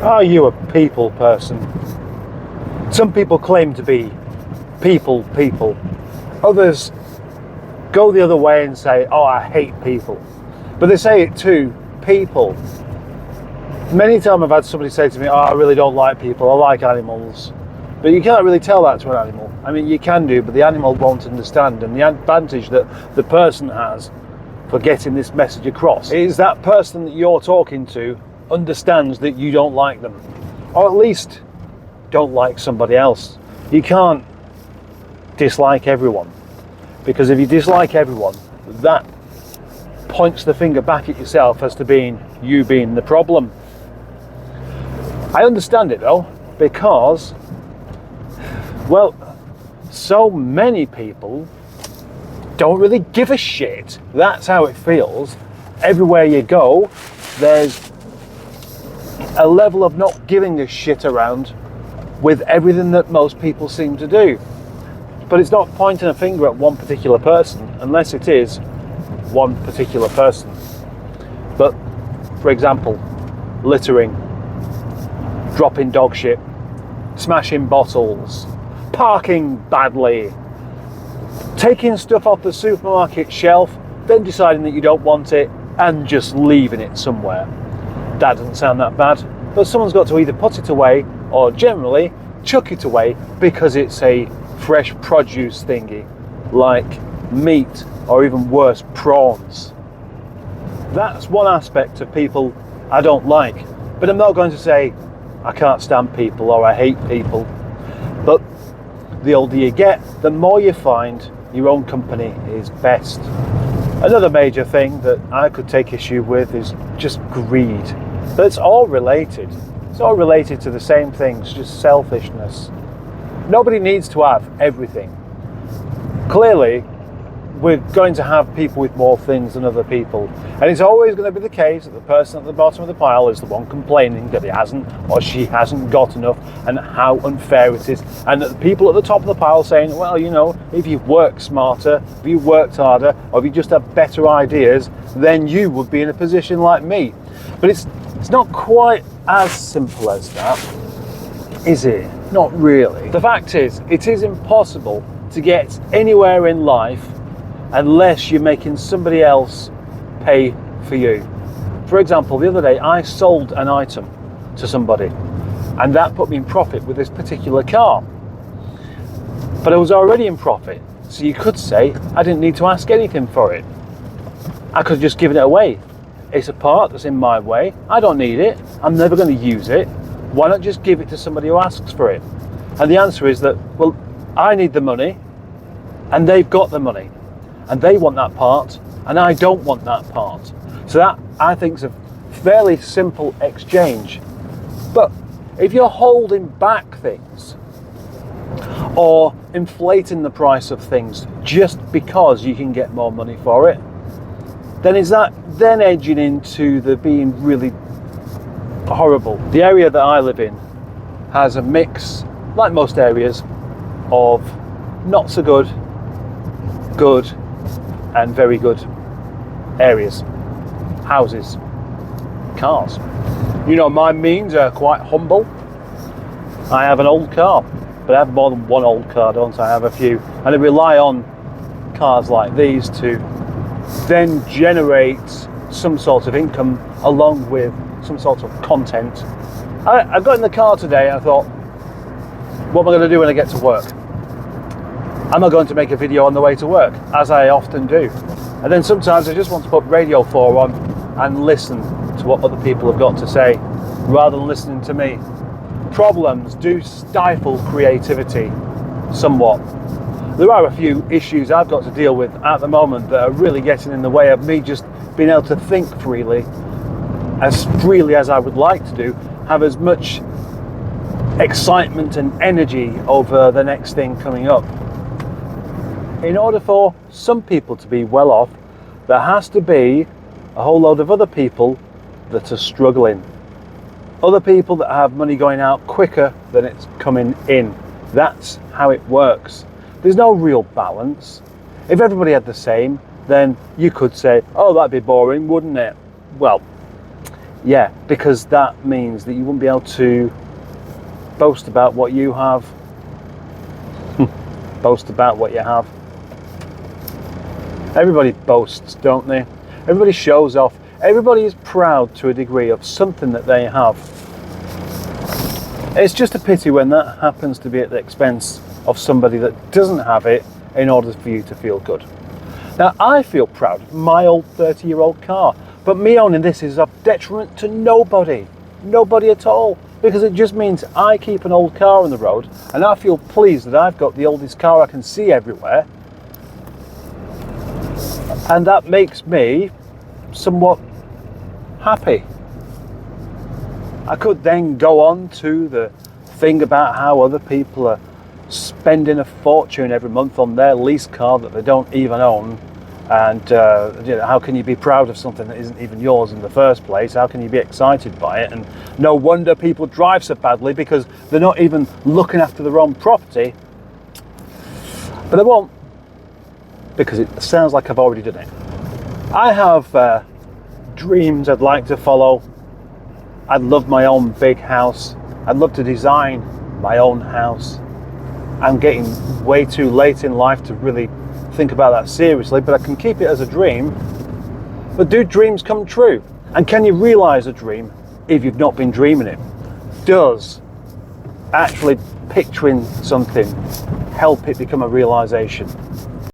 Are you a people person? Some people claim to be people. Others go the other way and say, oh, I hate people. But they say it to people. Many times I've had somebody say to me, oh, I really don't like people, I like animals. But you can't really tell that to an animal. I mean, you can do, but the animal won't understand. And the advantage that the person has for getting this message across is that person that you're talking to understands that you don't like them. Or at least don't like somebody else. You can't dislike everyone. Because if you dislike everyone, that points the finger back at yourself as to being the problem. I understand it though, because, well, so many people don't really give a shit. That's how it feels. Everywhere you go, there's a level of not giving a shit around with everything that most people seem to do. But it's not pointing a finger at one particular person, unless it is one particular person. But, for example, littering, dropping dog shit, smashing bottles, parking badly, taking stuff off the supermarket shelf, then deciding that you don't want it and just leaving it somewhere. That doesn't sound that bad, but someone's got to either put it away or generally chuck it away because it's a fresh produce thingy, like meat or even worse, prawns. That's one aspect of people I don't like, but I'm not going to say I can't stand people or I hate people. But the older you get, the more you find your own company is best. Another major thing that I could take issue with is just greed. But it's all related. It's all related to the same things, just selfishness. Nobody needs to have everything. Clearly, we're going to have people with more things than other people. And it's always going to be the case that the person at the bottom of the pile is the one complaining that he hasn't or she hasn't got enough and how unfair it is. And that the people at the top of the pile saying, well, you know, if you worked smarter, if you worked harder, or if you just have better ideas, then you would be in a position like me. But it's not quite as simple as that, is it? Not really. The fact is, it is impossible to get anywhere in life unless you're making somebody else pay for you. For example, the other day I sold an item to somebody and that put me in profit with this particular car. But I was already in profit, so you could say I didn't need to ask anything for it. I could have just given it away. It's a part that's in my way, I don't need it, I'm never going to use it. Why not just give it to somebody who asks for it? And the answer is that, well, I need the money and they've got the money. And they want that part, and I don't want that part. So that, I think, is a fairly simple exchange. But if you're holding back things, or inflating the price of things just because you can get more money for it, then is that then edging into the being really horrible? The area that I live in has a mix, like most areas, of not so good, good, and very good areas. Houses, cars. You know, my means are quite humble. I have an old car, but I have more than one old car, don't I? I have a few. And I rely on cars like these to then generate some sort of income along with some sort of content. I got in the car today and I thought, what am I going to do when I get to work? Am I going to make a video on the way to work, as I often do? And then sometimes I just want to put Radio 4 on and listen to what other people have got to say, rather than listening to me. Problems do stifle creativity somewhat. There are a few issues I've got to deal with at the moment that are really getting in the way of me just being able to think freely as I would like to do, have as much excitement and energy over the next thing coming up. In order for some people to be well off, there has to be a whole load of other people that are struggling. Other people that have money going out quicker than it's coming in. That's how it works. There's no real balance. If everybody had the same, then you could say, oh, that'd be boring, wouldn't it? Well, Yeah, because that means that you won't be able to boast about what you have. Boast about what you have. Everybody boasts, don't they? Everybody shows off. Everybody is proud to a degree of something that they have. It's just a pity when that happens to be at the expense of somebody that doesn't have it in order for you to feel good. Now, I feel proud of my old 30-year-old car, but me owning this is of detriment to nobody. Nobody at all. Because it just means I keep an old car on the road and I feel pleased that I've got the oldest car I can see everywhere. And that makes me somewhat happy. I could then go on to the thing about how other people are spending a fortune every month on their lease car that they don't even own. And how can you be proud of something that isn't even yours in the first place? How can you be excited by it? And no wonder people drive so badly, because they're not even looking after their own property. But I won't, because it sounds like I've already done it. I have dreams I'd like to follow. I'd love my own big house. I'd love to design my own house. I'm getting way too late in life to really think about that seriously, but I can keep it as a dream. But do dreams come true? And can you realize a dream if you've not been dreaming it? Does actually picturing something help it become a realization?